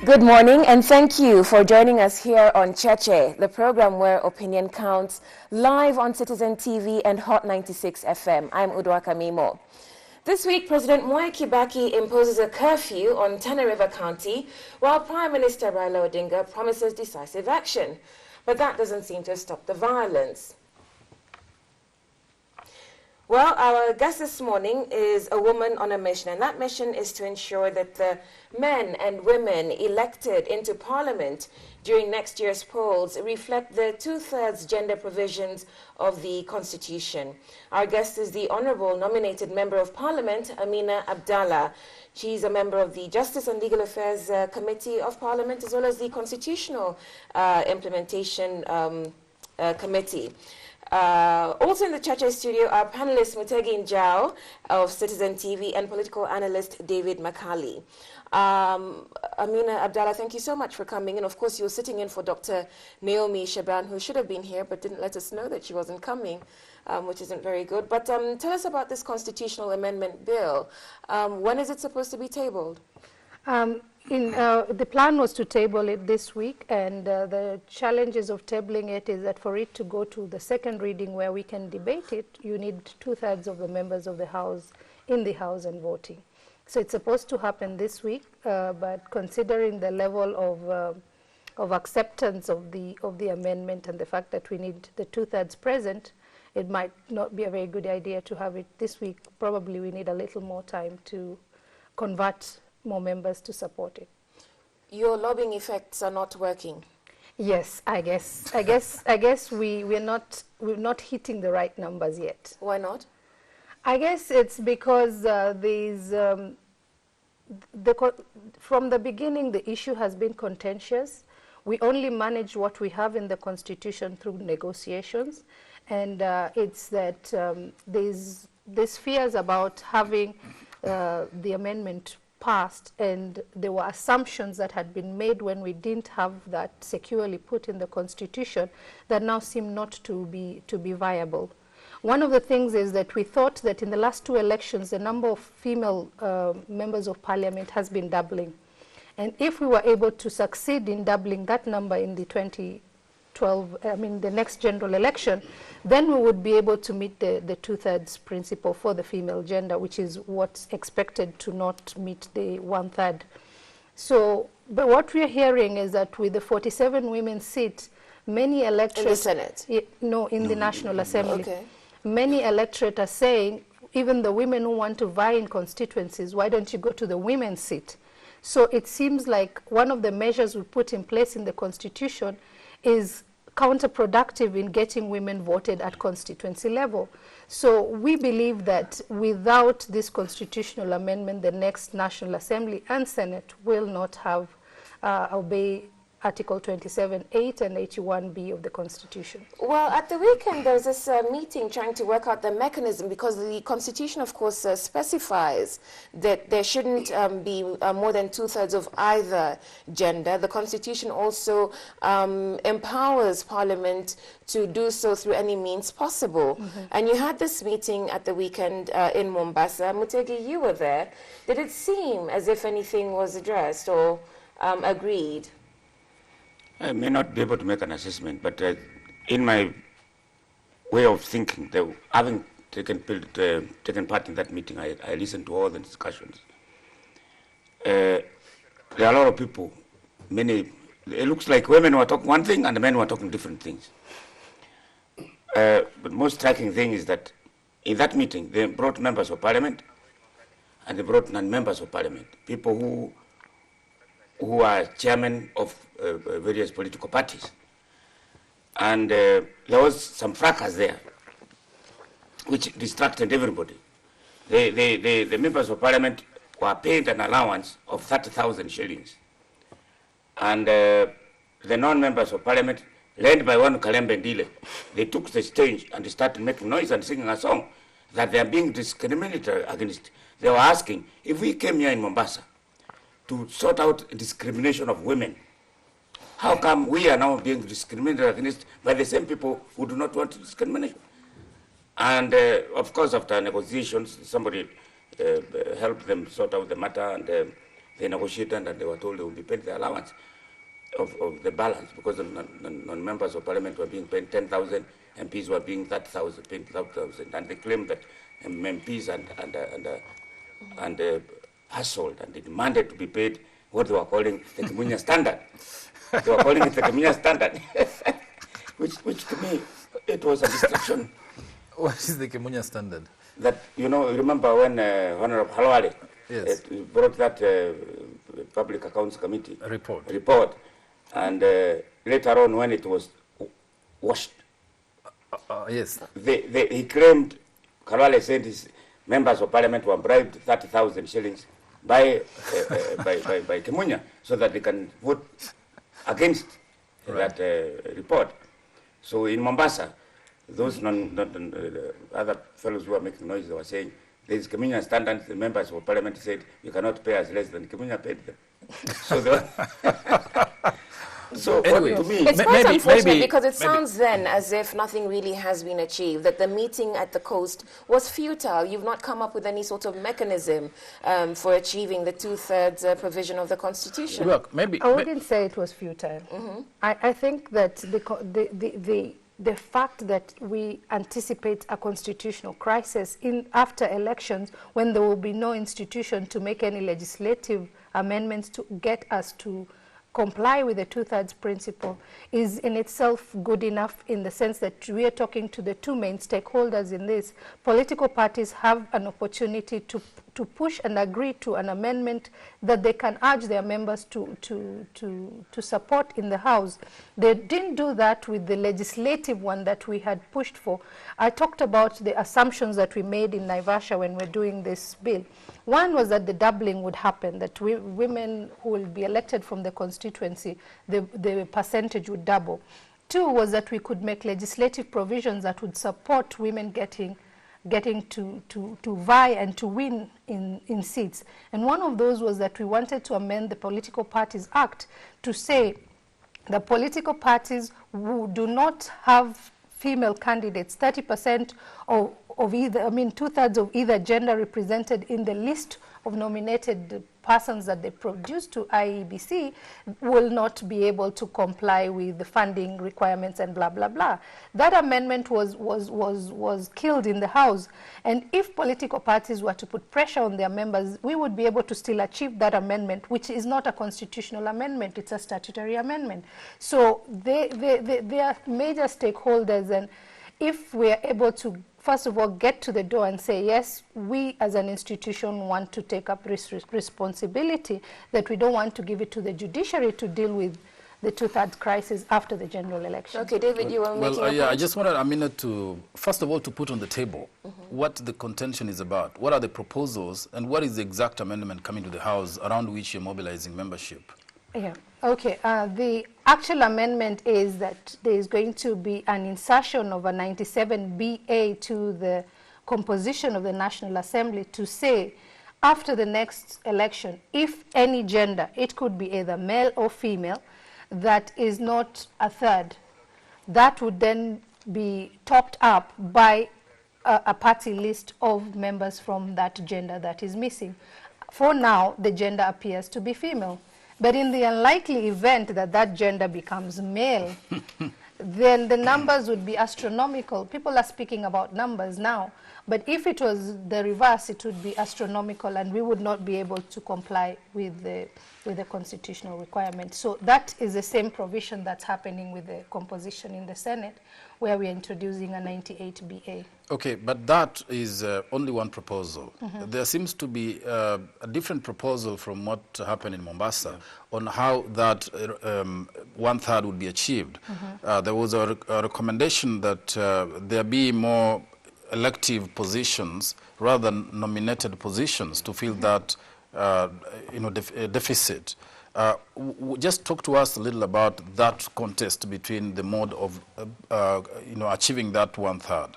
Good morning and thank you for joining us here on Cheche, the program where opinion counts, live on Citizen TV and Hot 96 FM. I'm Udwaka Mimo. This week, President Mwai Kibaki imposes a curfew on Tana River County, while Prime Minister Raila Odinga promises decisive action. But that doesn't seem to stop the violence. Well, our guest this morning is a woman on a mission, and that mission is to ensure that the men and women elected into Parliament during next year's polls reflect the two-thirds gender provisions of the Constitution. Our guest is the Honourable Nominated Member of Parliament, Amina Abdalla. She's a member of the Justice and Legal Affairs Committee of Parliament, as well as the Constitutional Implementation Committee. Also in the Cheche studio are panelists Mutegi Njau of Citizen TV and political analyst David Makali. Amina Abdalla, thank you so much for coming. And of course, you're sitting in for Dr. Naomi Shaban, who should have been here but didn't let us know that she wasn't coming, which isn't very good. But tell us about this constitutional amendment bill. When is it supposed to be tabled? The plan was to table it this week, and the challenges of tabling it is that for it to go to the second reading where we can debate it, you need two-thirds of the members of the House in the House and voting. So it's supposed to happen this week, but considering the level of acceptance of the amendment and the fact that we need the two-thirds present, it might not be a very good idea to have it this week. Probably we need a little more time to convert more members to support it. Your lobbying effects are not working. Yes, I guess we're not hitting the right numbers yet. Why not? I guess it's because from the beginning the issue has been contentious. We only manage what we have in the Constitution through negotiations, and it's that there's fears about having the amendment passed, and there were assumptions that had been made when we didn't have that securely put in the Constitution that now seem not to be viable. One of the things is that we thought that in the last two elections the number of female members of Parliament has been doubling, and if we were able to succeed in doubling that number in the 2012, the next general election, then we would be able to meet the two-thirds principle for the female gender, which is what's expected to not meet the one-third. So, but what we're hearing is that with the 47 women seats, many electorates... In the Senate? No, in the National Assembly. Okay. Many electorate are saying, even the women who want to vie in constituencies, why don't you go to the women's seat? So it seems like one of the measures we put in place in the Constitution is counterproductive in getting women voted at constituency level. So we believe that without this constitutional amendment, the next National Assembly and Senate will not have obey Article 27(8) and 81(b) of the Constitution. Well, at the weekend, there's this meeting trying to work out the mechanism, because the Constitution, of course, specifies that there shouldn't be more than two-thirds of either gender. The Constitution also empowers Parliament to do so through any means possible. Mm-hmm. And you had this meeting at the weekend in Mombasa. Mutegi, you were there. Did it seem as if anything was addressed or agreed? I may not be able to make an assessment, but in my way of thinking, having taken part in that meeting, I listened to all the discussions. There are a lot of people, it looks like women were talking one thing and the men were talking different things. But most striking thing is that in that meeting, they brought members of Parliament and they brought non-members of Parliament, people who are chairmen of various political parties. And there was some fracas there, which distracted everybody. The members of Parliament were paid an allowance of 30,000 shillings. And the non-members of Parliament, led by one Kalembe Ndile, they took the stage and they started making noise and singing a song that they are being discriminated against. They were asking, if we came here in Mombasa to sort out discrimination of women, how come we are now being discriminated against by the same people who do not want discrimination? And of course, after negotiations, somebody helped them sort out the matter, and they negotiated and they were told they would be paid the allowance of the balance, because the non-members of parliament were being paid 10,000, MPs were being 30,000, paid 30,000, and they claimed that MPs and hustled, and they demanded to be paid what they were calling the Kimunya standard. They were calling it the Kimunya standard, which to me, it was a distraction. What is the Kimunya standard? That, you remember when Honorable Halwale brought that Public Accounts Committee report, and later on when it was washed, yes, he claimed, Halwale said his members of parliament were bribed 30,000 shillings by Kimunya so that they can vote against that report. So in Mombasa, those other fellows who are making noise, they were saying, there is Kimunya standard. The members of parliament said, you cannot pay us less than Kimunya paid them. So anyway, to me, it's quite unfortunate because it sounds then as if nothing really has been achieved, that the meeting at the coast was futile. You've not come up with any sort of mechanism for achieving the 2/3 provision of the Constitution. Look, maybe I wouldn't say it was futile. I think that the fact that we anticipate a constitutional crisis after elections, when there will be no institution to make any legislative amendments to get us to comply with the 2/3 principle, is in itself good enough, in the sense that we are talking to the two main stakeholders in this. Political parties have an opportunity to push and agree to an amendment that they can urge their members to support in the House. They didn't do that with the legislative one that we had pushed for. I talked about the assumptions that we made in Naivasha when we're doing this bill. One was that the doubling would happen, that women who will be elected from the constituency, the percentage would double. Two was that we could make legislative provisions that would support women getting to vie and to win in seats. And one of those was that we wanted to amend the Political Parties Act to say the political parties who do not have female candidates, 30% of either, 2/3 of either gender represented in the list of nominated persons that they produce to IEBC, will not be able to comply with the funding requirements and blah, blah, blah. That amendment was killed in the House. And if political parties were to put pressure on their members, we would be able to still achieve that amendment, which is not a constitutional amendment, it's a statutory amendment. So they are major stakeholders, and if we are able to, first of all, get to the door and say, yes, we as an institution want to take up responsibility, that we don't want to give it to the judiciary to deal with the 2/3 crisis after the general election. Okay, David, you were making a point. I just wanted Amina to, first of all, to put on the table what the contention is about. What are the proposals, and what is the exact amendment coming to the House around which you're mobilizing membership? Yeah, okay. The actual amendment is that there is going to be an insertion of a 97BA to the composition of the National Assembly to say, after the next election, if any gender, it could be either male or female, that is not a third, that would then be topped up by a party list of members from that gender that is missing. For now, the gender appears to be female. But in the unlikely event that that gender becomes male, then the numbers would be astronomical. People are speaking about numbers now. But if it was the reverse, it would be astronomical, and we would not be able to comply with the constitutional requirement. So that is the same provision that's happening with the composition in the Senate, where we are introducing a 98BA. Okay, but that is only one proposal. There seems to be a different proposal from what happened in Mombasa on how that 1/3 would be achieved. There was a recommendation that there be more elective positions rather than nominated positions to fill that deficit. Just talk to us a little about that contest between the mode of achieving that 1/3.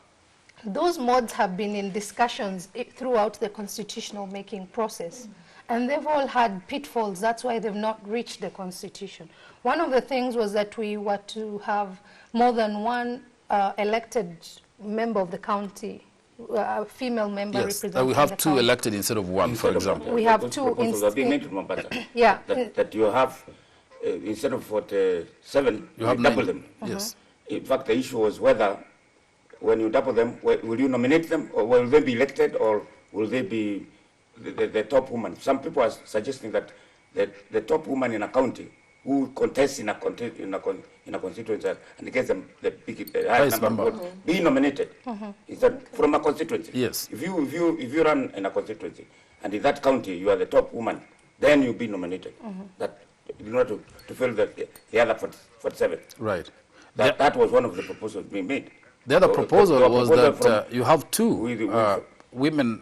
Those modes have been in discussions throughout the constitutional making process, and they've all had pitfalls. That's why they've not reached the constitution. One of the things was that we were to have more than one elected member of the county female member Yes, representing we have the two county. elected instead of one, for example. We have Those two proposals are being made in Mombasa. Yeah. That you have, instead of 47, You have double 9. them. Yes. In fact, the issue was whether, when you double them, will you nominate them, or will they be elected, or will they be the top woman? Some people are suggesting that the top woman in a county who contests in a constituency and gets the highest number of votes be nominated. Is that from a constituency? Yes. If you run in a constituency and in that county you are the top woman, then you'll be nominated. That in order to fill the other 47. Right. That was one of the proposals being made. The other So, proposal the was proposal that from- you have two with- women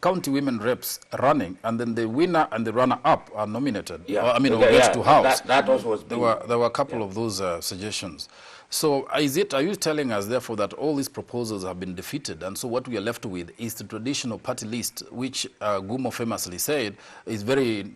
county women reps running, and then the winner and the runner-up are nominated. Yeah. Or, I mean, So or that- gets yeah, to house. that also was There being- were a couple of those suggestions. So are you telling us, therefore, that all these proposals have been defeated, and so what we are left with is the traditional party list, which Gumo famously said is very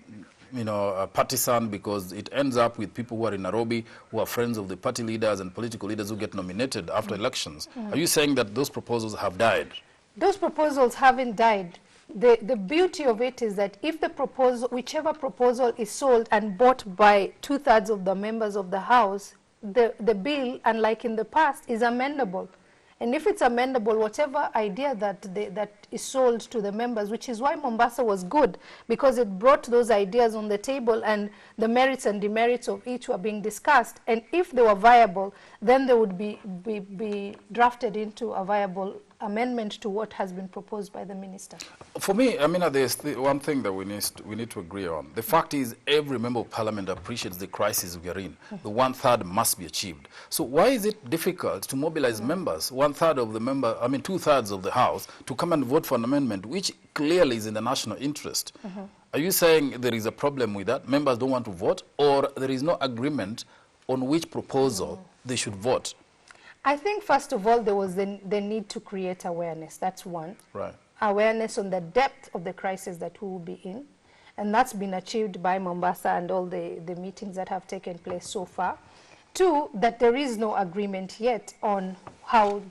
partisan, because it ends up with people who are in Nairobi, who are friends of the party leaders and political leaders who get nominated after elections. Are you saying that those proposals have died? Those proposals haven't died. The beauty of it is that if the proposal, whichever proposal is sold and bought by 2/3 of the members of the House, the bill, unlike in the past, is amendable. And if it's amendable, whatever idea that is sold to the members, which is why Mombasa was good, because it brought those ideas on the table and the merits and demerits of each were being discussed. And if they were viable, then they would be drafted into a viable amendment to what has been proposed by the minister. For me, there's one thing that we need to agree on. The fact is, every member of parliament appreciates the crisis we are in. The 1/3 must be achieved. So why is it difficult to mobilize members, 1/3 of the member, 2/3 of the House, to come and vote for an amendment which clearly is in the national interest? Are you saying there is a problem with that? Members don't want to vote, or there is no agreement on which proposal they should vote? I think, first of all, there was the need to create awareness. That's one. Right. Awareness on the depth of the crisis that we will be in. And that's been achieved by Mombasa and all the meetings that have taken place so far. Two, that there is no agreement yet on how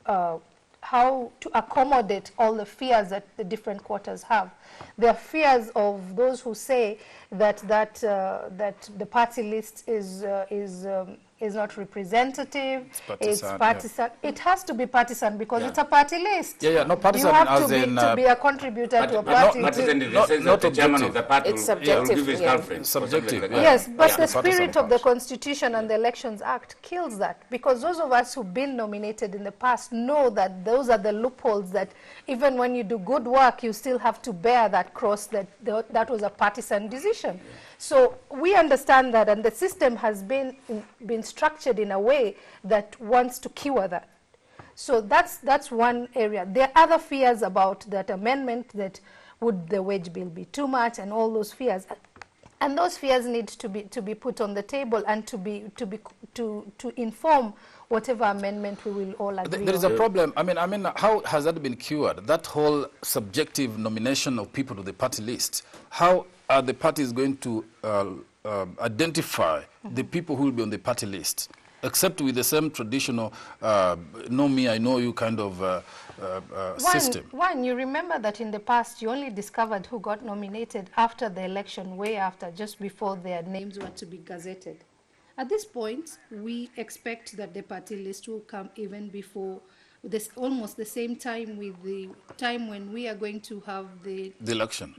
to accommodate all the fears that the different quarters have. There are fears of those who say that the party list is not representative. It's partisan. Yeah. It has to be partisan because it's a party list. No, partisan You have as to be a contributor to a party. Partisan in the not- sense not that the chairman of objective. the party It's will subjective, give his yeah. girlfriend. or something Subjective, like yeah. that. Yes, but Yeah. the Partisan spirit of the approach. Constitution and the Elections Act kills that, because those of us who've been nominated in the past know that those are the loopholes that even when you do good work, you still have to bear that cross that was a partisan decision. So we understand that, and the system has been structured in a way that wants to cure that. So that's one area. There are other fears about that amendment, that would the wage bill be too much, and all those fears. And those fears need to be put on the table and to inform whatever amendment we will all agree on. There is a problem. How has that been cured? That whole subjective nomination of people to the party list. How are the parties going to identify the people who will be on the party list, except with the same traditional know me, I know you kind of system? One, you remember that in the past you only discovered who got nominated after the election, way after, just before their names were to be gazetted. At this point, we expect that the party list will come even before this, almost the same time with the time when we are going to have the election.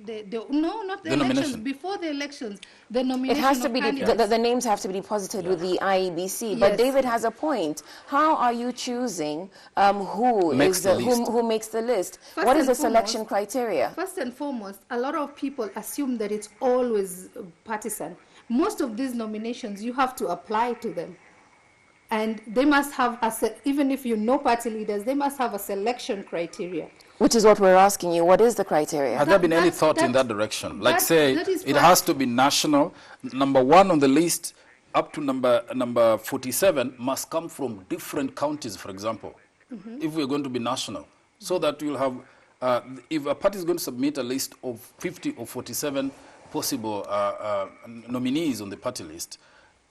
No, not the elections. Nomination. Before the elections, the nomination It has to of be candidates. the names have to be deposited with the IEBC. But Yes. David has a point. How are you choosing who Makes the list. who makes the list? First What is and the selection foremost- criteria? First and foremost, a lot of people assume that it's always partisan. Most of these nominations, you have to apply to them. And they must have, even if you know party leaders, they must have a selection criteria. Which is what we're asking you. What is the criteria? Has there been any That- thought in that- that direction? Like, that- say, that is it part- has to be national. Number 1 on the list up to number 47 must come from different counties, for example, if we're going to be national. So that you'll have, if a party is going to submit a list of 50 or 47 possible nominees on the party list,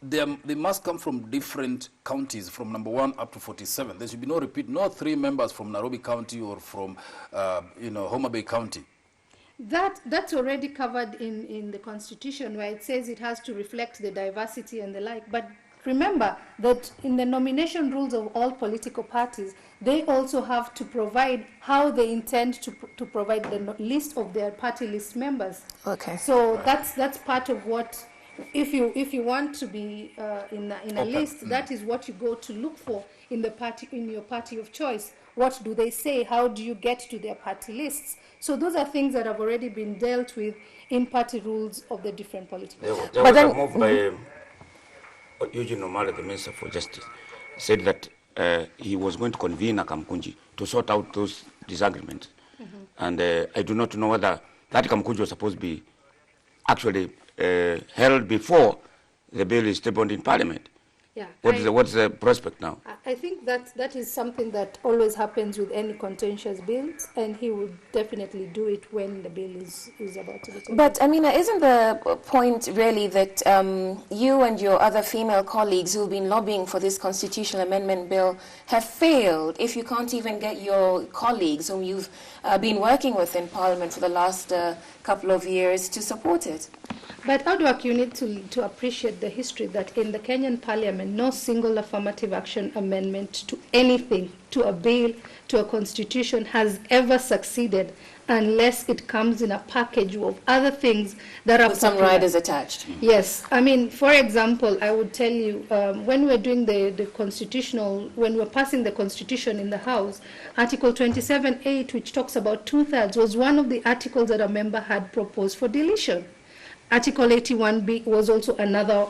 they must come from different counties, from number 1 up to 47. There should be no repeat, no 3 members from Nairobi County or from, Homa Bay County. That's already covered in the Constitution, where it says it has to reflect the diversity and the like. But remember that in the nomination rules of all political parties, they also have to provide how they intend to provide the list of their party list members. Okay. So that's part of what, if you want to be in a list, that is what you go to look for in your party of choice. What do they say? How do you get to their party lists? So those are things that have already been dealt with in party rules of the different political parties. There was a move by Eugene Omala, the Minister for Justice, said that he was going to convene a Kamkunji to sort out those disagreements. And I do not know whether that Kamkunji was supposed to be actually held before the bill is tabled in Parliament. Yeah, What's the prospect now? I think that is something that always happens with any contentious bills, and he would definitely do it when the bill is about to be taken. But, Amina, isn't the point really that you and your other female colleagues who've been lobbying for this constitutional amendment bill have failed if you can't even get your colleagues whom you've been working with in Parliament for the last couple of years to support it? But Adwak, you need to appreciate the history that in the Kenyan Parliament, no single affirmative action amendment to anything, to a bill, to a constitution has ever succeeded unless it comes in a package of other things that are with some riders attached. Yes. I mean, for example, I would tell you, when we're doing the constitutional, when we're passing the constitution in the House, Article 27.8, which talks about 2/3, was one of the articles that a member had proposed for deletion. Article 81B was also another.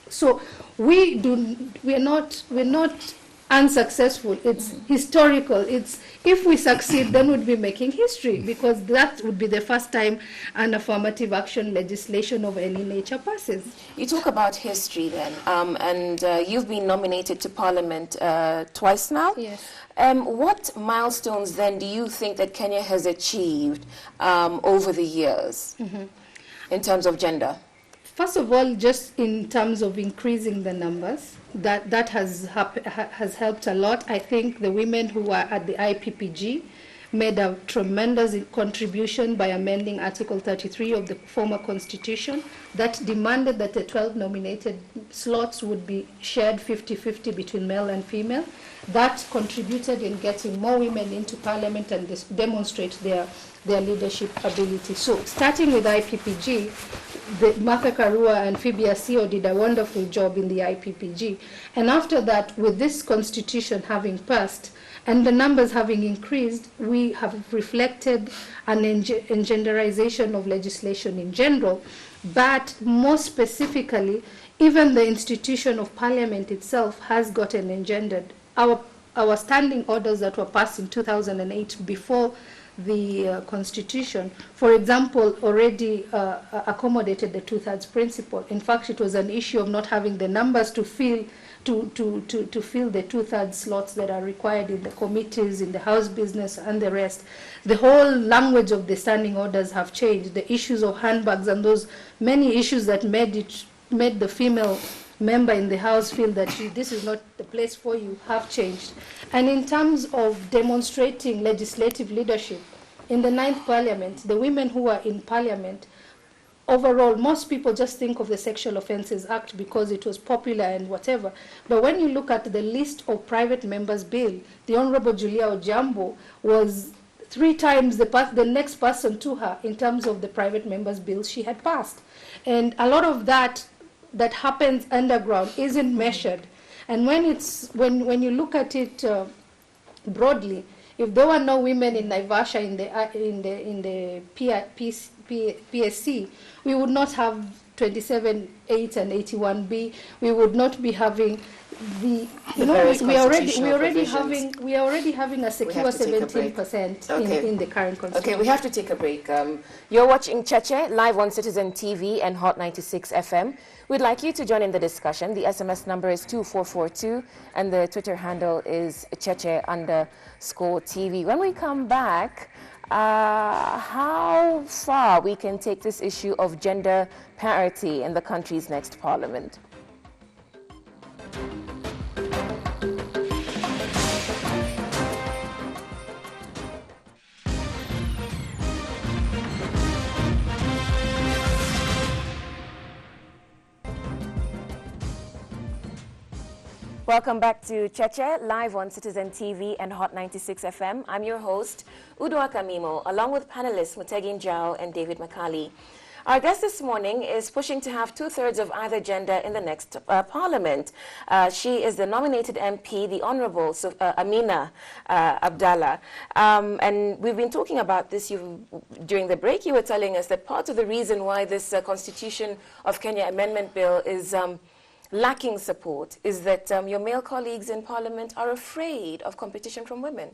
So we're not unsuccessful. It's historical. It's, if we succeed, then we'd be making history, because that would be the first time an affirmative action legislation of any nature passes. You talk about history then, and you've been nominated to Parliament twice now. Yes. What milestones then do you think that Kenya has achieved over the years in terms of gender? First of all, just in terms of increasing the numbers, that has helped a lot. I think the women who were at the IPPG made a tremendous contribution by amending Article 33 of the former constitution that demanded that the 12 nominated slots would be shared 50-50 between male and female. That contributed in getting more women into Parliament and demonstrate their leadership ability. So starting with IPPG, Martha Karua and Phoebe Asio did a wonderful job in the IPPG. And after that, with this constitution having passed and the numbers having increased, we have reflected an engenderization of legislation in general, but more specifically, even the institution of Parliament itself has gotten engendered. Our standing orders that were passed in 2008 before the Constitution, for example, already accommodated the 2/3 principle. In fact, it was an issue of not having the numbers to fill the 2/3 slots that are required in the committees, in the House business, and the rest. The whole language of the standing orders have changed. The issues of handbags and those many issues that made the female member in the House feel that this is not the place for you have changed. And in terms of demonstrating legislative leadership, in the 9th Parliament, the women who are in Parliament, overall, most people just think of the Sexual Offences Act because it was popular and whatever. But when you look at the list of private members' bill, the Honorable Julia Ojambo was 3 times the next person to her in terms of the private members' bills she had passed. And a lot of that happens underground isn't measured. And when you look at it broadly, if there were no women in Naivasha in the PSC, we would not have 27.8 and 81B. We would not be having we are already having a secure 17% in the current constitution. Okay, we have to take a break. You're watching Cheche live on Citizen TV and Hot 96 FM. We'd like you to join in the discussion. The SMS number is 2442 and the Twitter handle is Cheche_TV. When we come back, how far we can take this issue of gender parity in the country's next parliament. Welcome back to Cheche, live on Citizen TV and Hot 96 FM. I'm your host, Udwa Kamimo, along with panelists Mutegin Jao and David Makali. Our guest this morning is pushing to have 2/3 of either gender in the next parliament. She is the nominated MP, the Honourable Amina Abdalla. And we've been talking about this. During the break, you were telling us that part of the reason why this Constitution of Kenya Amendment Bill is lacking support is that your male colleagues in Parliament are afraid of competition from women.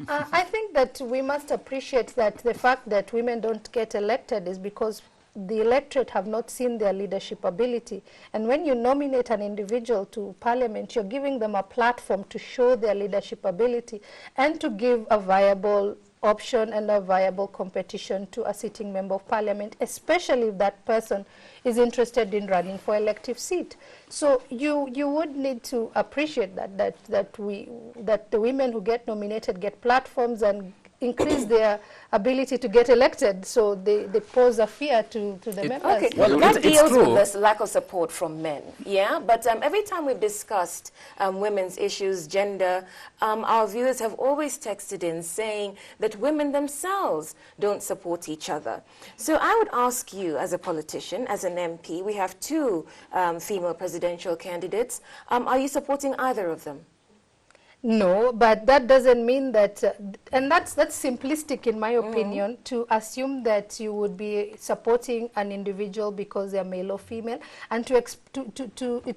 I think that we must appreciate that the fact that women don't get elected is because the electorate have not seen their leadership ability. And when you nominate an individual to Parliament, you're giving them a platform to show their leadership ability and to give a viable option and a viable competition to a sitting member of Parliament, especially if that person is interested in running for elective seat. So you would need to appreciate that the women who get nominated get platforms and increase their ability to get elected, so they pose a fear to the members. Okay, well, that deals with this lack of support from men, yeah? But every time we've discussed women's issues, gender, our viewers have always texted in saying that women themselves don't support each other. So I would ask you, as a politician, as an MP, we have two female presidential candidates. Are you supporting either of them? No, but that doesn't mean that, and that's simplistic in my opinion, to assume that you would be supporting an individual because they're male or female, and it's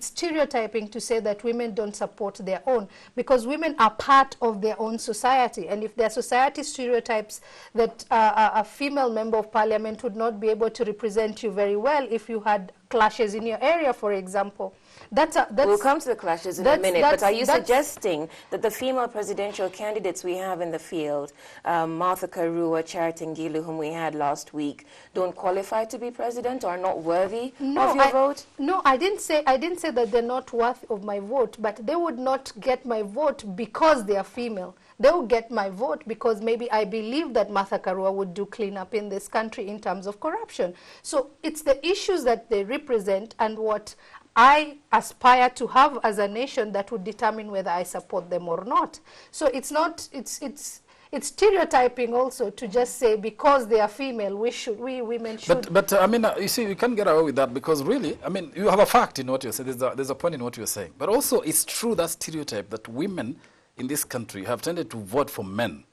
stereotyping to say that women don't support their own, because women are part of their own society, and if their society stereotypes that a female member of Parliament would not be able to represent you very well if you had clashes in your area, for example. We'll come to the clashes in a minute, but are you suggesting that the female presidential candidates we have in the field, Martha Karua, Charity Ngilu, whom we had last week, don't qualify to be president or are not worthy of your vote? No, I didn't say that they're not worthy of my vote, but they would not get my vote because they are female. They will get my vote because maybe I believe that Martha Karua would do cleanup in this country in terms of corruption. So it's the issues that they represent and what I aspire to have as a nation that would determine whether I support them or not. So it's not, it's stereotyping also to just say because they are female, we women should. But I mean, you see, we can't get away with that because really, I mean, you have a fact in what you're saying. There's a point in what you're saying. But also, it's true that stereotype that women in this country have tended to vote for men,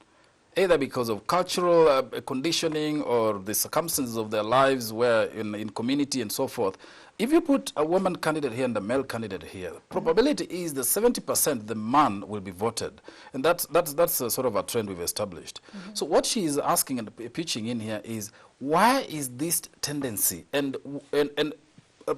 either because of cultural conditioning or the circumstances of their lives, where in community and so forth. If you put a woman candidate here and a male candidate here, probability is that 70% the man will be voted. And that's a sort of a trend we've established. So what she is asking and pitching in here is, why is this tendency? And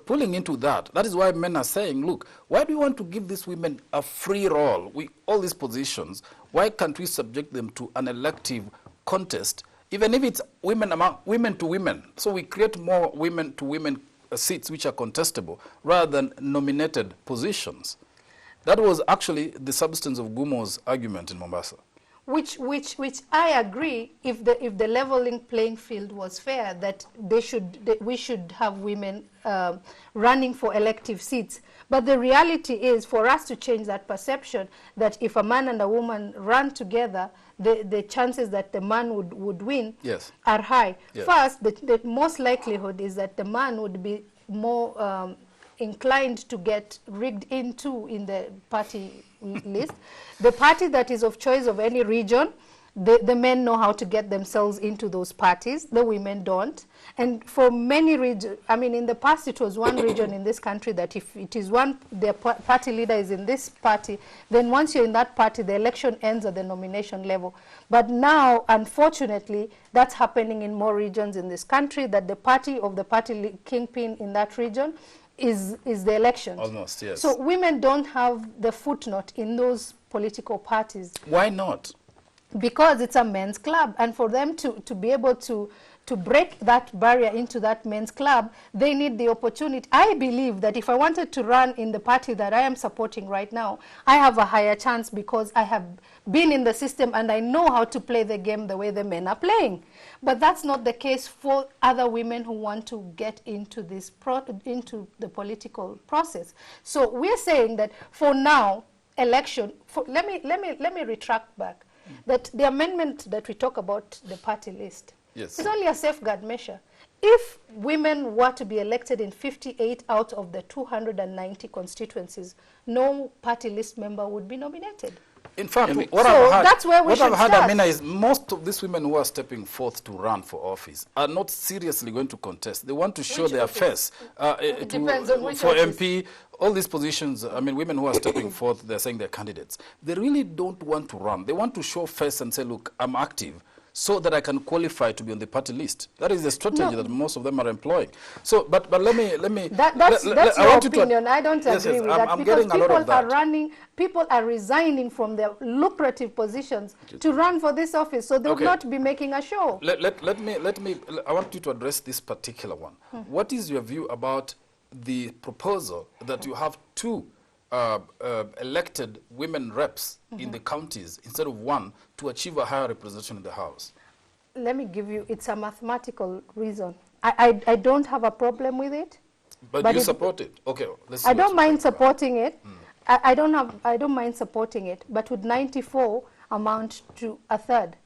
pulling into that is why men are saying, look, why do you want to give these women a free role? All these positions, why can't we subject them to an elective contest, even if it's women to women? So we create more women to women seats which are contestable rather than nominated positions. That was actually the substance of Gumo's argument in Mombasa. Which I agree, if the leveling playing field was fair, that we should have women running for elective seats. But the reality is, for us to change that perception, that if a man and a woman run together, the chances that the man would win are high. Yes. First, the most likelihood is that the man would be more inclined to get rigged into in the party list. The party that is of choice of any region, the men know how to get themselves into those parties, the women don't. And for many regions, I mean, in the past it was one region in this country that if it is their party leader is in this party, then once you're in that party, the election ends at the nomination level. But now, unfortunately, that's happening in more regions in this country, that the party kingpin in that region is the election. Almost, yes. So women don't have the footnote in those political parties. Why not? Because it's a men's club, and for them to be able to to break that barrier into that men's club, they need the opportunity. I believe that if I wanted to run in the party that I am supporting right now, I have a higher chance because I have been in the system and I know how to play the game the way the men are playing. But that's not the case for other women who want to get into this into the political process. So we're saying that for now, election. Let me retract back. That the amendment that we talk about, the party list, yes, is only a safeguard measure. If women were to be elected in 58 out of the 290 constituencies, no party list member would be nominated. In fact, I've heard, that's where we should start. Amina, is most of these women who are stepping forth to run for office are not seriously going to contest. They want to show their face. It depends on which for office. MP, all these positions, I mean, women who are stepping forth, they're saying they're candidates. They really don't want to run. They want to show face and say, look, I'm active, so that I can qualify to be on the party list. That is the strategy that most of them are employing. So, but let me. That's your opinion. I don't agree with that, I'm because getting a lot of people are that. running, people are resigning from their lucrative positions to run for this office, so they will not be making a show. I want you to address this particular one. What is your view about the proposal that you have two elected women reps in the counties instead of one to achieve a higher representation in the House? Let me give you, it's a mathematical reason. I don't have a problem with it. But you support it? Okay. I don't mind supporting it. I don't mind supporting it, but would 94 amount to a third?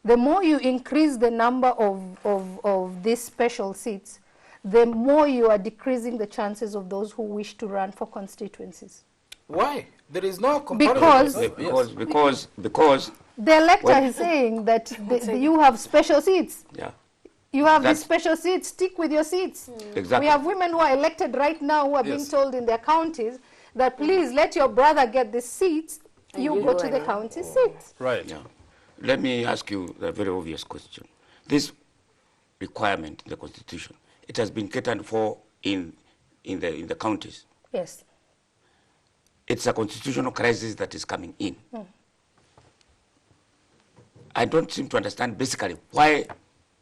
The more you increase the number of these special seats, the more you are decreasing the chances of those who wish to run for constituencies. Why? There is no comparison. Because the elector is saying that you have special seats. Yeah. You have these special seats, stick with your seats. Exactly. We have women who are elected right now who are being told in their counties that please let your brother get the seats, you go to the county seats. Right. Yeah. Let me ask you a very obvious question. This requirement in the Constitution, it has been catered for in the counties. Yes. It's a constitutional crisis that is coming in. I don't seem to understand basically why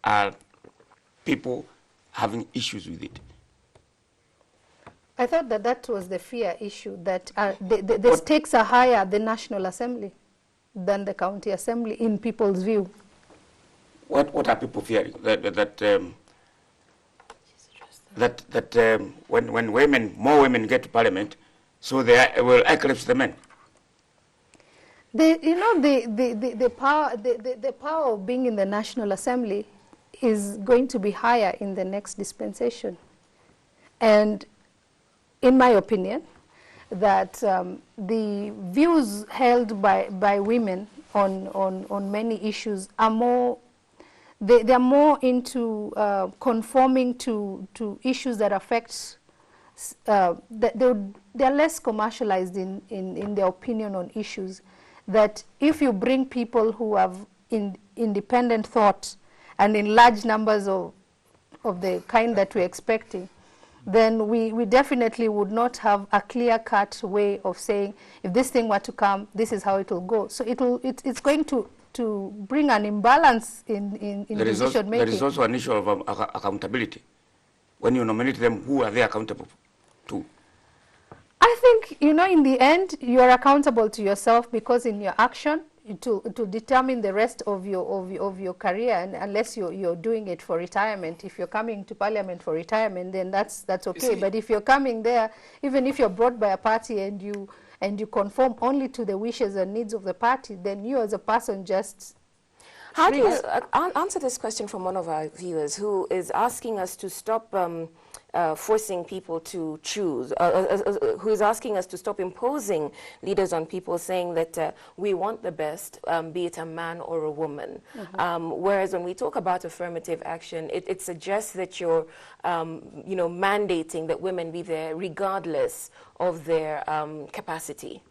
are people having issues with it. I thought that was the fear issue, that the stakes are higher at the National Assembly than the County Assembly in people's view. What are people fearing? That when more women get to Parliament, so they will eclipse the men. The power of being in the National Assembly is going to be higher in the next dispensation. And in my opinion, that the views held by women on many issues are more, they are more into conforming to issues that affect, they're less commercialized in their opinion on issues. That if you bring people who have independent thought and in large numbers of the kind that we're expecting, then we definitely would not have a clear-cut way of saying, if this thing were to come, this is how it will go. So it's going to bring an imbalance in decision making. There is also an issue of accountability. When you nominate them, who are they accountable to? I think, in the end, you are accountable to yourself, because in your action, to determine the rest of your career, and unless you're doing it for retirement. If you're coming to Parliament for retirement, then that's okay. But if you're coming there, even if you're brought by a party and you conform only to the wishes and needs of the party, then you as a person just... How do you answer this question from one of our viewers who is asking us to stop forcing people to choose, who is asking us to stop imposing leaders on people, saying that we want the best, be it a man or a woman. Whereas when we talk about affirmative action, it suggests that you're mandating that women be there regardless of their capacity.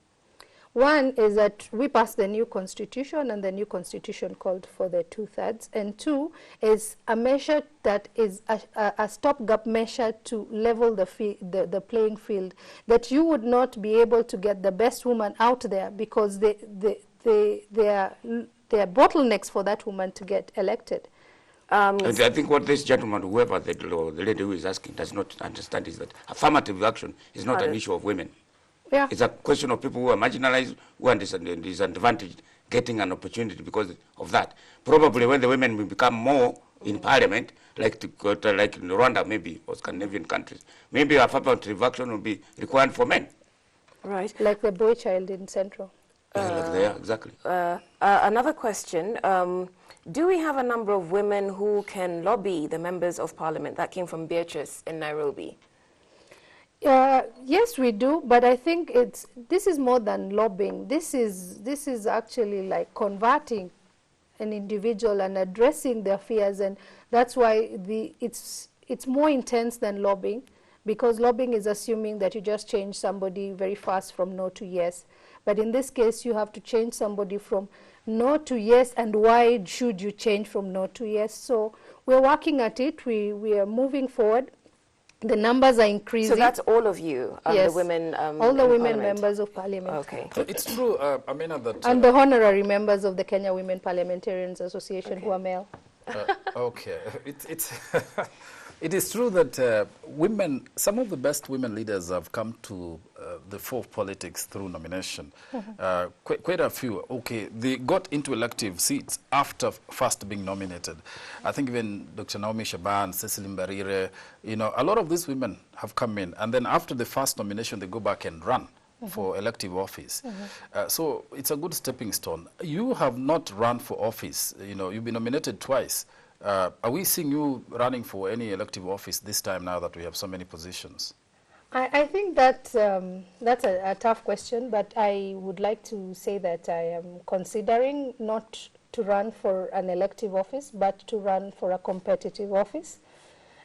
One is that we passed the new constitution, and the new constitution called for the 2/3. And two is a measure that is a stopgap measure to level the playing field, that you would not be able to get the best woman out there because there are bottlenecks for that woman to get elected. And I think what this gentleman, whoever the lady who is asking, does not understand is that affirmative action is not an issue of women. Yeah. It's a question of people who are marginalized, who are disadvantaged, getting an opportunity because of that. Probably when the women will become more in parliament, like in Rwanda maybe, or Scandinavian countries, maybe affirmative action will be required for men. Right. Like the boy child in Central. Exactly. Another question. Do we have a number of women who can lobby the members of parliament? That came from Beatrice in Nairobi. Yes, we do, but I think this is more than lobbying. This is actually like converting an individual and addressing their fears, and that's why it's more intense than lobbying, because lobbying is assuming that you just change somebody very fast from no to yes. But in this case, you have to change somebody from no to yes, and why should you change from no to yes? So we're working at it. We are moving forward. The numbers are increasing. So that's all of you, yes. The women all the women parliament. members of parliament. Okay. It's true, Amina, that... and the honorary members of the Kenya Women Parliamentarians Association who are male. Okay. It is true that women, some of the best women leaders have come to the fore of politics through nomination. Quite a few. Okay, they got into elective seats after first being nominated. I think even Dr. Naomi Shaban, Cecily Mbarire, a lot of these women have come in. And then after the first nomination, they go back and run for elective office. So it's a good stepping stone. You have not run for office. You've been nominated twice. Are we seeing you running for any elective office this time now that we have so many positions? I think that's a tough question, but I would like to say that I am considering not to run for an elective office, but to run for a competitive office,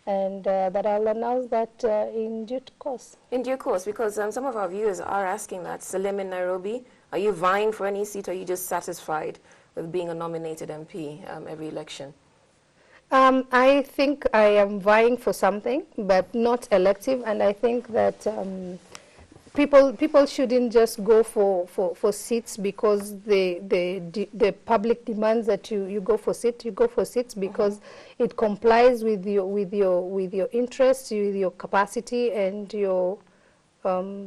and that I'll announce that in due course. In due course, because some of our viewers are asking that. Salim in Nairobi, are you vying for any seat, or are you just satisfied with being a nominated MP every election? I think I am vying for something, but not elective, and I think that people shouldn't just go for seats because the public demands that you go for seats. You go for seats because it complies with your interests, with your capacity, and your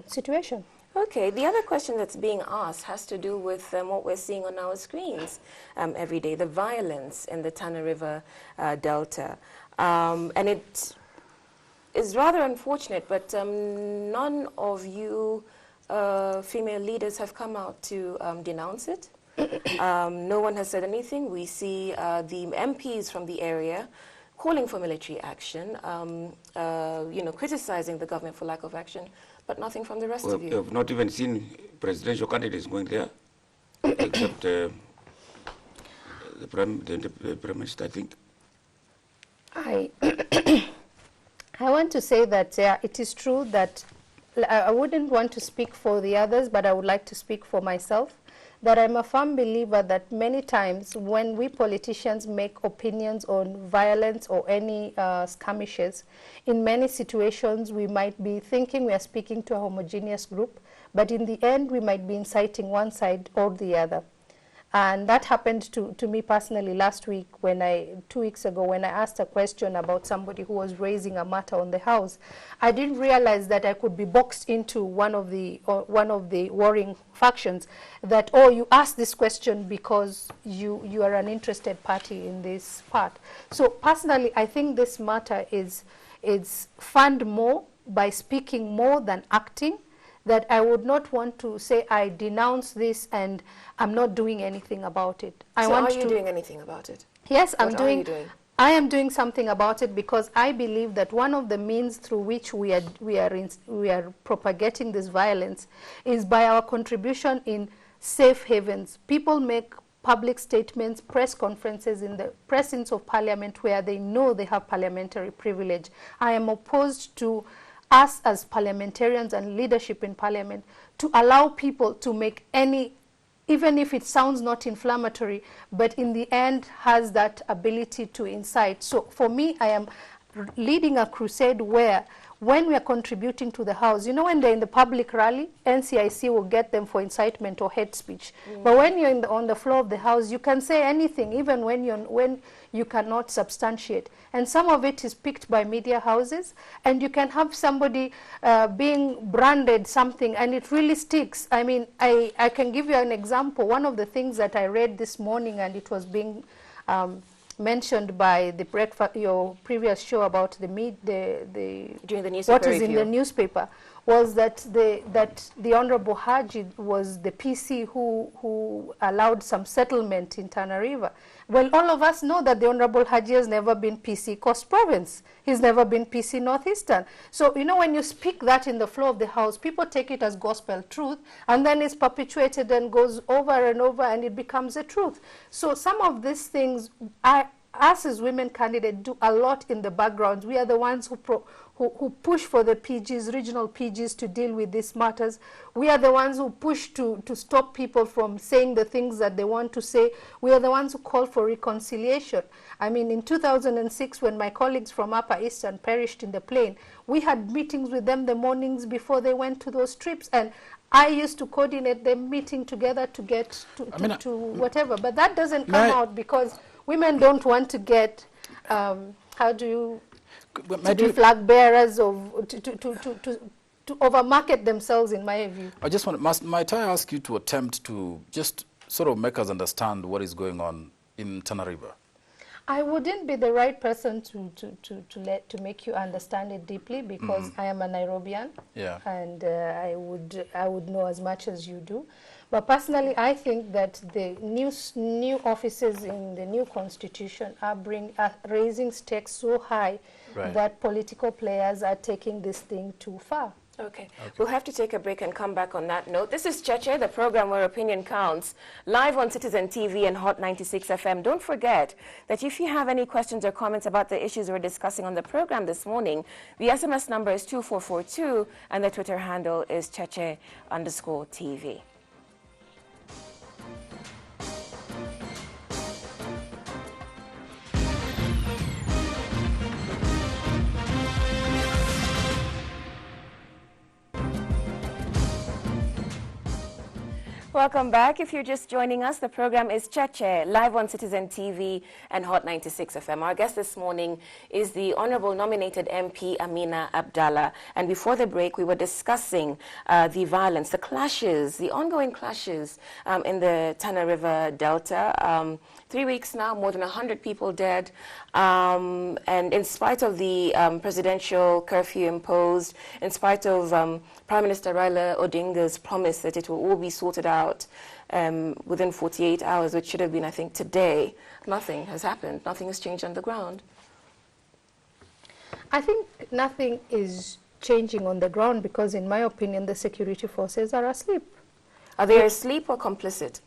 situation. Okay, the other question that's being asked has to do with what we're seeing on our screens every day, the violence in the Tana River Delta. And it is rather unfortunate, but none of you female leaders have come out to denounce it. No one has said anything. We see the MPs from the area calling for military action, criticizing the government for lack of action, but nothing from the rest of you. We have not even seen presidential candidates going there, except the Prime Minister, I think. I want to say that it is true that I wouldn't want to speak for the others, but I would like to speak for myself, that I'm a firm believer that many times when we politicians make opinions on violence or any skirmishes, in many situations we might be thinking we are speaking to a homogeneous group, but in the end we might be inciting one side or the other. And that happened to me personally last week, 2 weeks ago, when I asked a question about somebody who was raising a matter on the House. I didn't realize that I could be boxed into one of the warring factions, that, oh, you asked this question because you are an interested party in this part. So personally, I think this matter is fund more by speaking more than acting, that I would not want to say I denounce this and I'm not doing anything about it. Are you doing anything about it? Yes, What are you doing? I am doing something about it, because I believe that one of the means through which we are propagating this violence is by our contribution in safe havens. People make public statements, press conferences in the presence of Parliament where they know they have parliamentary privilege. I am opposed to us as parliamentarians and leadership in Parliament to allow people to make any, even if it sounds not inflammatory, but in the end has that ability to incite. So for me, I am leading a crusade where when we are contributing to the House, you know, when they're in the public rally, NCIC will get them for incitement or hate speech. But when you're on the floor of the House, you can say anything, even when you cannot substantiate. And some of it is picked by media houses, and you can have somebody being branded something, and it really sticks. I mean, I can give you an example. One of the things that I read this morning, and it was being mentioned by your previous show about during the newspaper what is review. In the newspaper, was that the Honorable Haji was the PC who allowed some settlement in Tana River. Well, all of us know that the Honorable Haji has never been PC Coast Province. He's never been PC Northeastern. So, you know, when you speak that in the floor of the House, people take it as gospel truth, and then it's perpetuated and goes over and over, and it becomes a truth. So some of these things, us as women candidates do a lot in the background. We are the ones who push for the PGs, regional PGs, to deal with these matters. We are the ones who push to stop people from saying the things that they want to say. We are the ones who call for reconciliation. I mean, in 2006, when my colleagues from Upper Eastern perished in the plane, we had meetings with them the mornings before they went to those trips, and I used to coordinate them meeting together to get to whatever. But that doesn't come out because women don't want to get, to be flag bearers of, to overmarket themselves, in my view. I just might I ask you to attempt to just sort of make us understand what is going on in Tana River? I wouldn't be the right person to make you understand it deeply, because I am a Nairobian, and I would know as much as you do. But personally, I think that the new offices in the new constitution are raising stakes so high that political players are taking this thing too far. Okay. We'll have to take a break and come back on that note. This is Cheche, the program where opinion counts, live on Citizen TV and Hot 96 FM. Don't forget that if you have any questions or comments about the issues we're discussing on the program this morning, the SMS number is 2442 and the Twitter handle is Cheche_TV. Welcome back. If you're just joining us, the program is Cheche, live on Citizen TV and Hot 96 FM. Our guest this morning is the Honorable Nominated MP Amina Abdalla. And before the break, we were discussing the violence, the clashes, the ongoing clashes in the Tana River Delta. 3 weeks now, more than 100 people dead. And in spite of the presidential curfew imposed, in spite of Prime Minister Raila Odinga's promise that it will all be sorted out within 48 hours, which should have been, I think, today, nothing has happened. Nothing has changed on the ground. I think nothing is changing on the ground because, in my opinion, the security forces are asleep. Are they asleep or complicit?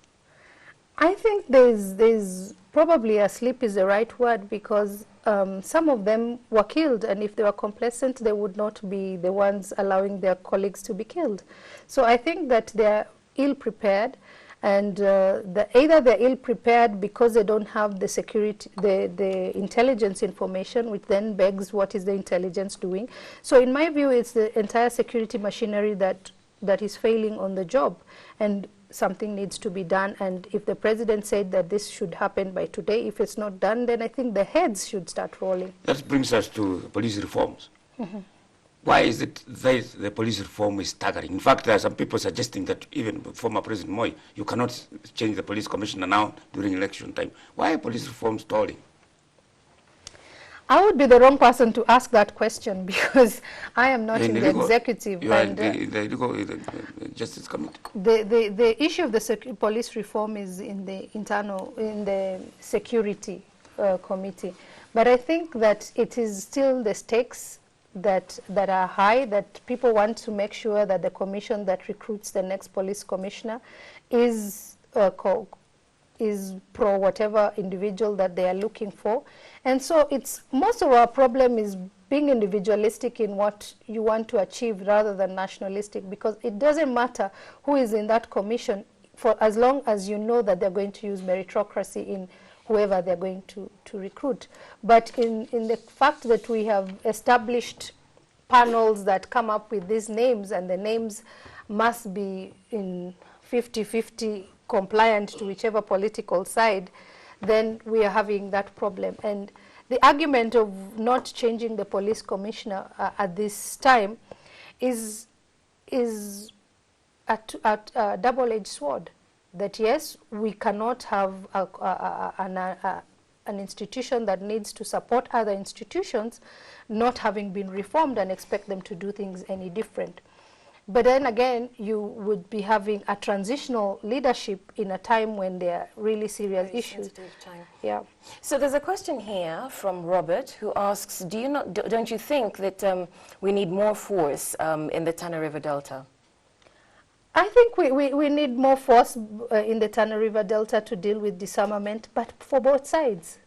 I think there's probably asleep is the right word, because some of them were killed, and if they were complacent, they would not be the ones allowing their colleagues to be killed. So I think that they're ill-prepared, and either they're ill-prepared because they don't have the security, the intelligence information, which then begs what is the intelligence doing. So in my view, it's the entire security machinery that is failing on the job, and something needs to be done. And if the president said that this should happen by today, if it's not done, then I think the heads should start rolling. That brings us to police reforms. Why is it that the police reform is staggering? In fact, there are some people suggesting that even former President Moi, you cannot change the police commissioner now during election time. Why are police reforms stalling? I would be the wrong person to ask that question, because I am not in the executive. You are the Justice Committee. The issue of the police reform is in the security committee. But I think that it is still the stakes that are high, that people want to make sure that the commission that recruits the next police commissioner is pro whatever individual that they are looking for. And so most of our problem is being individualistic in what you want to achieve rather than nationalistic, because it doesn't matter who is in that commission, for as long as you know that they're going to use meritocracy in whoever they're going to recruit. But in the fact that we have established panels that come up with these names, and the names must be in 50-50 compliant to whichever political side, then we are having that problem. And the argument of not changing the police commissioner at this time is a double-edged sword. That yes, we cannot have an institution that needs to support other institutions not having been reformed and expect them to do things any different. But then again, you would be having a transitional leadership in a time when there are really serious issues. Yeah. So there's a question here from Robert who asks, don't you think that we need more force in the Tana River Delta? I think we need more force in the Tana River Delta to deal with disarmament, but for both sides,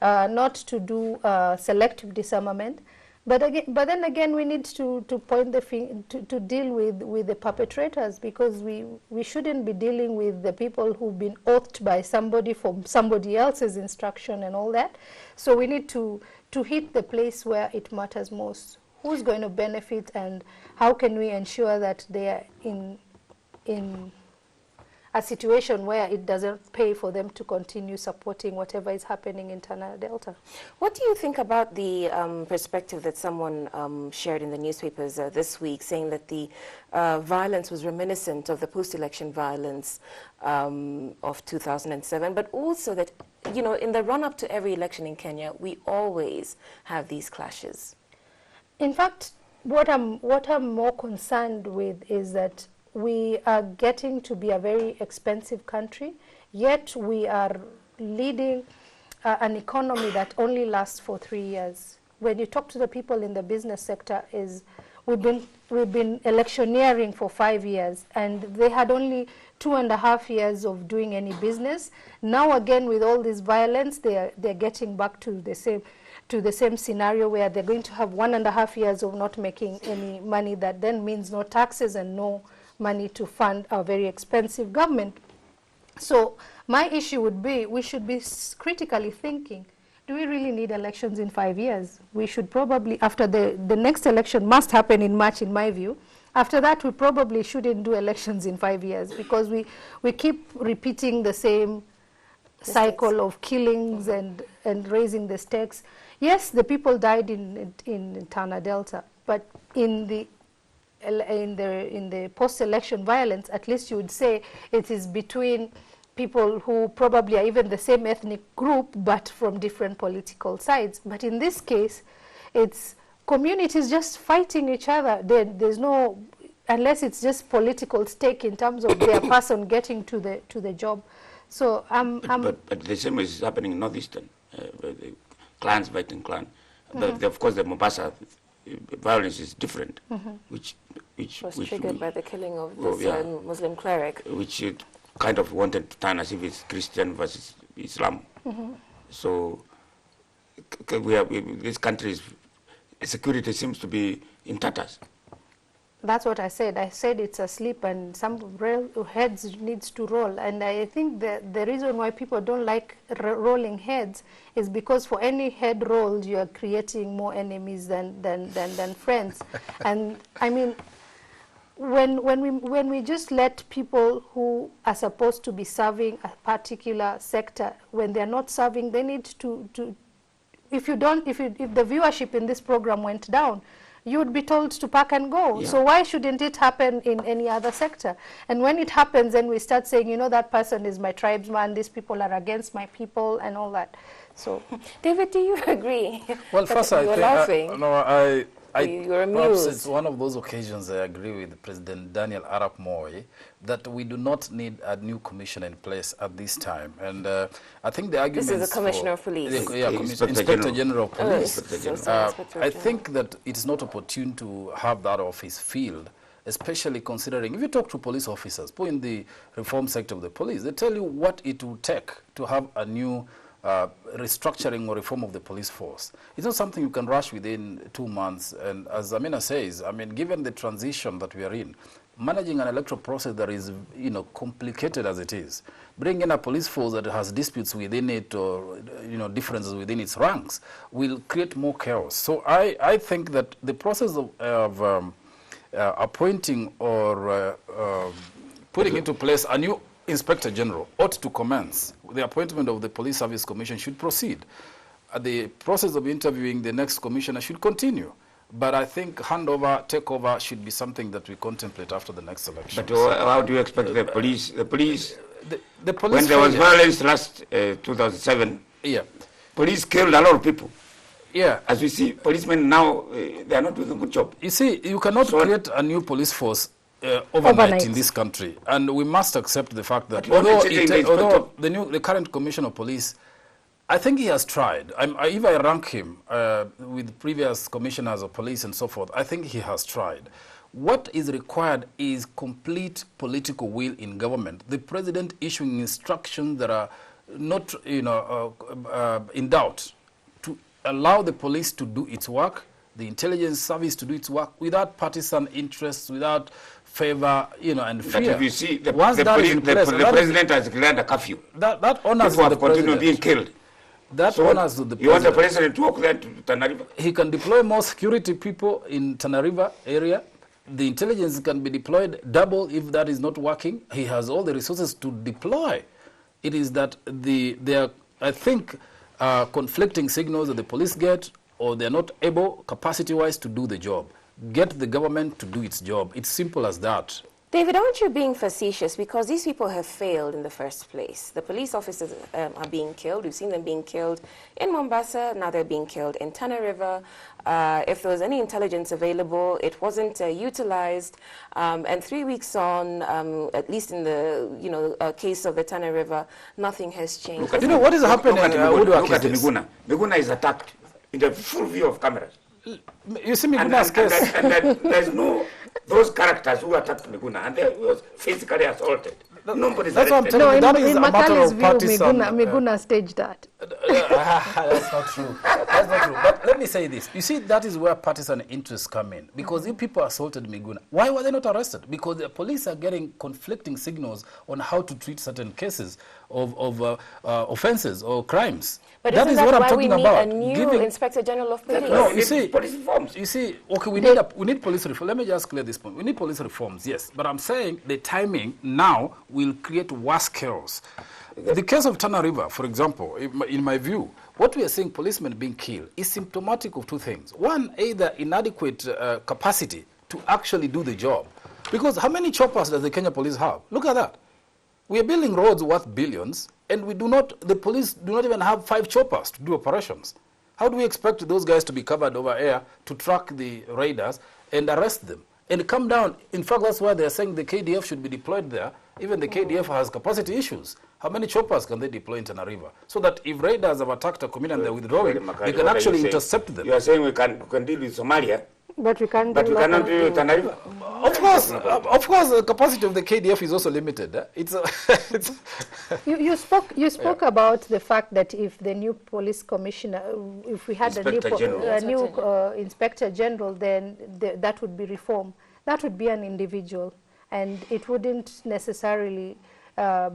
not to do selective disarmament. But then again, we need to point the finger to deal with the perpetrators, because we shouldn't be dealing with the people who've been oathed by somebody for somebody else's instruction and all that. So we need to hit the place where it matters most. Who's going to benefit, and how can we ensure that they are in a situation where it doesn't pay for them to continue supporting whatever is happening in Tana Delta. What do you think about the perspective that someone shared in the newspapers this week, saying that the violence was reminiscent of the post-election violence of 2007, but also that, you know, in the run-up to every election in Kenya, we always have these clashes? In fact, what I'm more concerned with is that we are getting to be a very expensive country, yet we are leading an economy that only lasts for 3 years. When you talk to the people in the business sector, we've been electioneering for 5 years, and they had only 2.5 years of doing any business. Now again, with all this violence, they're getting back to the same scenario where they're going to have 1.5 years of not making any money. That then means no taxes and no money to fund our very expensive government. So my issue would be, we should be critically thinking, do we really need elections in 5 years? We should probably, after the next election must happen in March, in my view. After that, we probably shouldn't do elections in 5 years, because we keep repeating the same cycle of killings and raising the stakes. Yes, the people died in Tana Delta, but in the post-election violence, at least you would say it is between people who probably are even the same ethnic group but from different political sides. But in this case, it's communities just fighting each other. There's no, unless it's just political stake in terms of their person getting to the job. So but the same is happening in Northeastern, clans fighting clan. But of course, the Mombasa violence is different, which was triggered by the killing of this Muslim cleric, which it kind of wanted to turn as if it's Christian versus Islam. So this country's security seems to be in tatters. That's what I said. I said it's asleep, and some heads needs to roll. And I think the reason why people don't like rolling heads is because for any head rolled, you are creating more enemies than friends. And I mean, when we just let people who are supposed to be serving a particular sector, when they're not serving, they need to if the viewership in this program went down, you would be told to pack and go. Yeah. So why shouldn't it happen in any other sector? And when it happens, then we start saying, you know, that person is my tribesman, these people are against my people, and all that. So, David, do you agree? Well, first I think, laughing. You're amused. Perhaps it's one of those occasions I agree with President Daniel Arap Moi that we do not need a new commission in place at this time. And I think the argument... This is the Commissioner of Police. Inspector General of Police. I General. think that it's not opportune to have that office filled, especially considering, if you talk to police officers, people in the reform sector of the police, they tell you what it will take to have a new restructuring or reform of the police force. It's not something you can rush within 2 months. And as Amina says, I mean, given the transition that we are in, managing an electoral process that is, complicated as it is, bring in a police force that has disputes within it or, differences within its ranks will create more chaos. So I think that the process of appointing or putting into place a new Inspector General ought to commence. The appointment of the Police Service Commission should proceed. The process of interviewing the next commissioner should continue. But I think takeover should be something that we contemplate after the next election. But how do you expect the police? The police when there failure. was violence last 2007, police killed a lot of people. Yeah. As we see, policemen now, they are not doing a good job. You see, you cannot create a new police force overnight in this country. And we must accept the fact that although the current commissioner of police, I think he has tried. If I rank him with previous commissioners of police and so forth, I think he has tried. What is required is complete political will in government. The president issuing instructions that are not, in doubt, to allow the police to do its work, the intelligence service to do its work without partisan interests, without favor, and fear. But if you see, the president has declared a curfew. That honors people the have continued being killed. That honors the president. You want the president to walk there to Tana River? He can deploy more security people in Tana River area. The intelligence can be deployed double if that is not working. He has all the resources to deploy. It is that there are, I think, conflicting signals that the police get, or they're not able, capacity-wise, to do the job. Get the government to do its job. It's simple as that. David, aren't you being facetious? Because these people have failed in the first place. The police officers are being killed. We've seen them being killed in Mombasa. Now they're being killed in Tana River. If there was any intelligence available, it wasn't utilized. And 3 weeks on, at least in the case of the Tana River, nothing has changed. What is happening? Look at Miguna. Miguna is attacked in the full view of cameras. You see Miguna's case. And there's no those characters who attacked Miguna, and they was physically assaulted. Nobody's That's what I'm arrested. telling you. That is in a matter Makali's of view, partisan. Miguna staged that. That's not true. That's not true. But let me say this. You see, that is where partisan interests come in. Because if people assaulted Miguna, why were they not arrested? Because the police are getting conflicting signals on how to treat certain cases of offenses or crimes. But that is isn't what that I'm why talking we need about. a new Inspector General of Police? No, you see, police reforms. You see, okay, we need police reform. Let me just clear this point. We need police reforms, yes. But I'm saying the timing now will create worse chaos. The case of Tana River, for example, in my view, what we are seeing policemen being killed is symptomatic of two things. One, either inadequate capacity to actually do the job. Because how many choppers does the Kenya police have? Look at that. We are building roads worth billions, and the police do not even have 5 choppers to do operations. How do we expect those guys to be covered over air to track the raiders and arrest them and come down? In fact, that's why they're saying the KDF should be deployed there. Even the KDF has capacity issues. How many choppers can they deploy in Tana River? So that if raiders have attacked a community and they're withdrawing, they can actually intercept them. You are saying we can deal with Somalia, but we can't but we cannot deal with Tana River? Of course, the capacity of the KDF is also limited. You spoke about the fact that if the new police commissioner, if we had a new Inspector General, then that would be reform. That would be an individual, and it wouldn't necessarily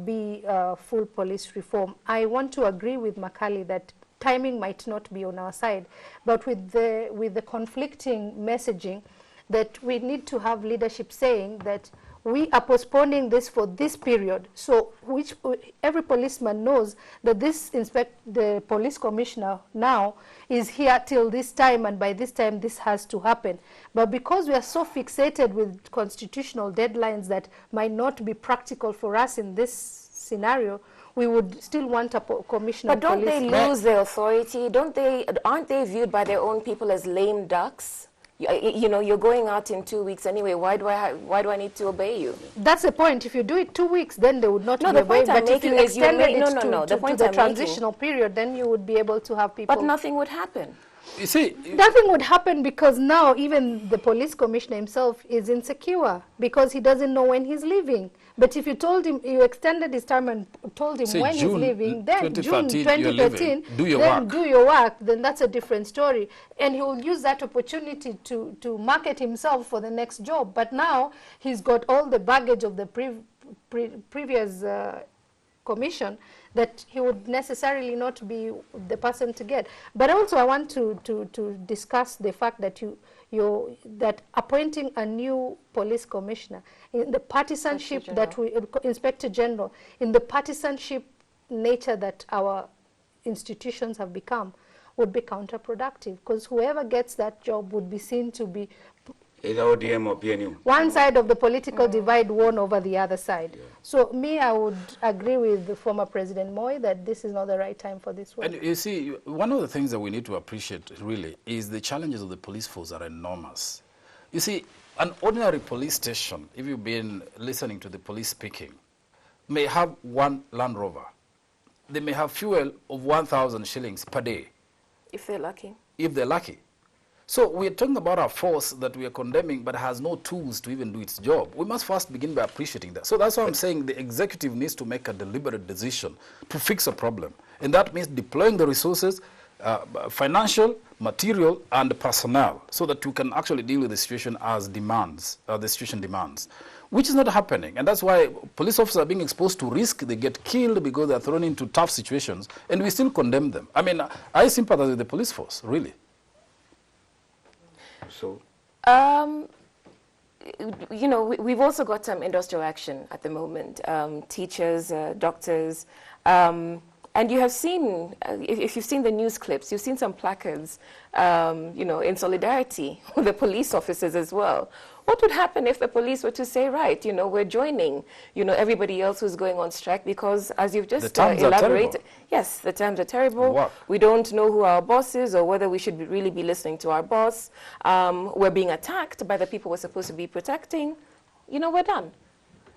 be full police reform. I want to agree with Makali that timing might not be on our side, but with the conflicting messaging, that we need to have leadership saying that we are postponing this for this period. So every policeman knows that the police commissioner now is here till this time, and by this time this has to happen. But because we are so fixated with constitutional deadlines that might not be practical for us in this scenario, we would still want a commissioner. But don't they lose their authority? Aren't they viewed by their own people as lame ducks? You're going out in 2 weeks anyway. Why do I need to obey you? That's the point. If you do it 2 weeks, then they would not be the point obeying. But if you extended it to the transitional period, then you would be able to have people. But nothing would happen. You see, nothing would happen because now even the police commissioner himself is insecure because he doesn't know when he's leaving. But if you told him, you extended his term and told him Say when June he's leaving, then June 2013, you're 2013, leaving. Do your then work. do your work, then that's a different story. And he will use that opportunity to market himself for the next job. But now he's got all the baggage of the previous commission that he would necessarily not be the person to get. But also I want to discuss the fact that that appointing a new police commissioner in the partisanship that Inspector General, in the partisanship nature that our institutions have become, would be counterproductive, because whoever gets that job would be seen to be either ODM or PNU. One side of the political divide won over the other side. Yeah. So I would agree with the former President Moi that this is not the right time for this work. And you see, one of the things that we need to appreciate really is the challenges of the police force are enormous. You see, an ordinary police station, if you've been listening to the police speaking, may have one Land Rover. They may have fuel of 1,000 shillings per day. If they're lucky. If they're lucky. So we're talking about a force that we are condemning but has no tools to even do its job. We must first begin by appreciating that. So that's why I'm saying the executive needs to make a deliberate decision to fix a problem. And that means deploying the resources, financial, material, and personnel, so that you can actually deal with the situation as demands, the situation demands, which is not happening. And that's why police officers are being exposed to risk. They get killed because they're thrown into tough situations, and we still condemn them. I mean, I sympathize with the police force, really. So, you know, we've also got some industrial action at the moment, teachers, doctors, and you have seen, if you've seen the news clips, you've seen some placards, you know, in solidarity with the police officers as well. What would happen if the police were to say, right, you know, we're joining, you know, everybody else who's going on strike, because as you've just elaborated, yes, the times are terrible. What? We don't know who our boss is or whether we should really be listening to our boss. We're being attacked by the people we're supposed to be protecting. You know, we're done.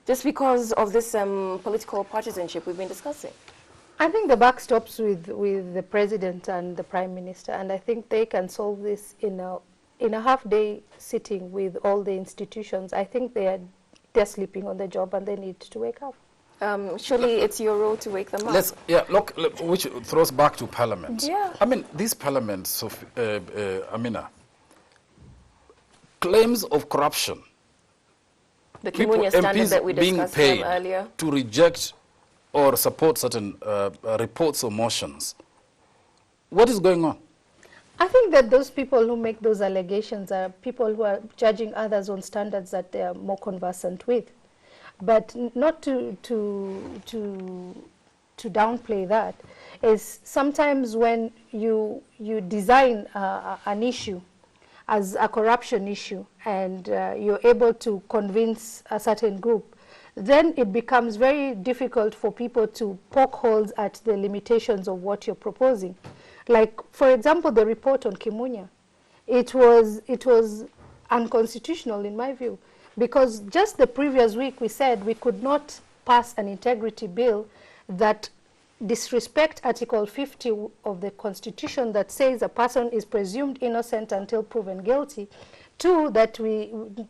Just because of this political partisanship we've been discussing. I think the buck stops with the president and the prime minister, and I think they can solve this in a half-day sitting with all the institutions. I think they're sleeping on the job and they need to wake up. Surely it's your role to wake them up. Look, which throws back to Parliament. Yeah. I mean, this Parliament, Amina, claims of corruption. The Kimunya standard that we discussed being paid earlier. To reject or support certain reports or motions. What is going on? I think that those people who make those allegations are people who are judging others on standards that they are more conversant with. But not to downplay that is sometimes when you design an issue as a corruption issue and you're able to convince a certain group, then it becomes very difficult for people to poke holes at the limitations of what you're proposing. Like, for example, the report on Kimunya, it was unconstitutional in my view, because just the previous week we said we could not pass an integrity bill that disrespect Article 50 of the Constitution that says a person is presumed innocent until proven guilty. Two, that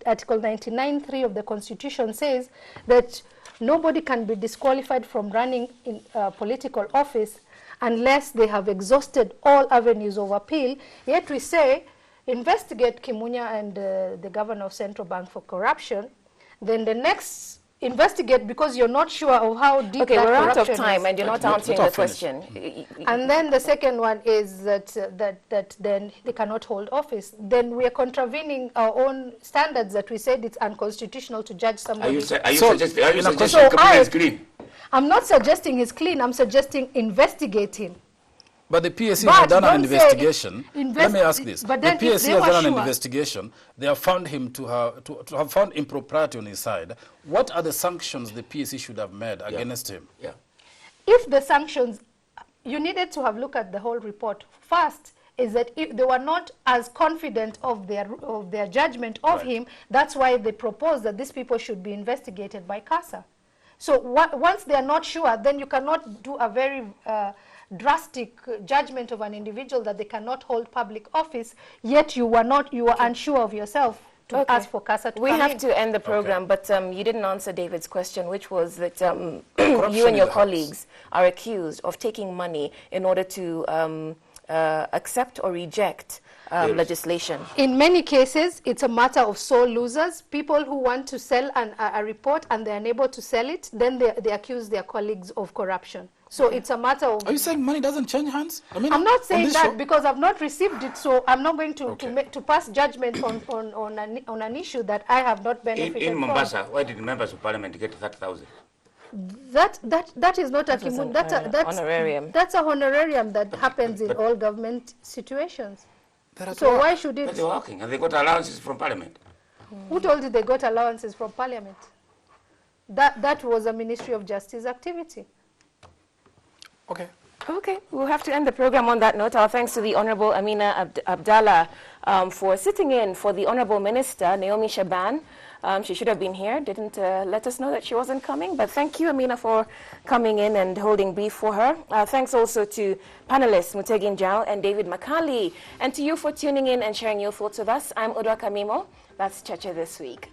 Article 99(3) of the Constitution says that nobody can be disqualified from running in political office unless they have exhausted all avenues of appeal. Yet we say, investigate Kimunya and the governor of Central Bank for corruption. Then the next, investigate because you're not sure of how deep that corruption is. Okay, we're out of time and you're not answering the question. And then the second one is that then they cannot hold office. Then we are contravening our own standards that we said it's unconstitutional to judge somebody. Are you suggesting Kimunya is clean? I'm not suggesting he's clean. I'm suggesting investigate him. But the PSC has done an investigation. Let me ask this. The PSC has done an investigation. They have found him to have found impropriety on his side. What are the sanctions the PSC should have made against him? Yeah. If the sanctions, you needed to have looked at the whole report. First is that if they were not as confident of their judgment of him, that's why they proposed that these people should be investigated by CASA. So once they are not sure, then you cannot do a very drastic judgment of an individual that they cannot hold public office, yet you are unsure of yourself. to ask for CASA to We come have in. to end the program, but you didn't answer David's question, which was that you Corruption and in your the colleagues are accused of taking money in order to accept or reject legislation. In many cases, it's a matter of sole losers, people who want to sell a report and they're unable to sell it, then they accuse their colleagues of corruption. So it's a matter of... Are you saying money doesn't change hands? I mean, I'm not saying that show? because I've not received it, so I'm not going to pass judgment on an issue that I have not benefited in Mombasa, why did members of parliament get 30,000? That is not a honorarium. That's a honorarium that happens in all government situations. So why should it... But they're working and they got allowances from parliament. Who told you they got allowances from parliament? That was a Ministry of Justice activity. Okay. Okay, we'll have to end the program on that note. Our thanks to the Honorable Amina Abdalla for sitting in for the Honorable Minister, Naomi Shaban. She should have been here, didn't let us know that she wasn't coming, but thank you, Amina, for coming in and holding brief for her. Thanks also to panelists Mutegi Njau and David Makali, and to you for tuning in and sharing your thoughts with us. I'm Udwa Kamimo. That's Cheche This Week.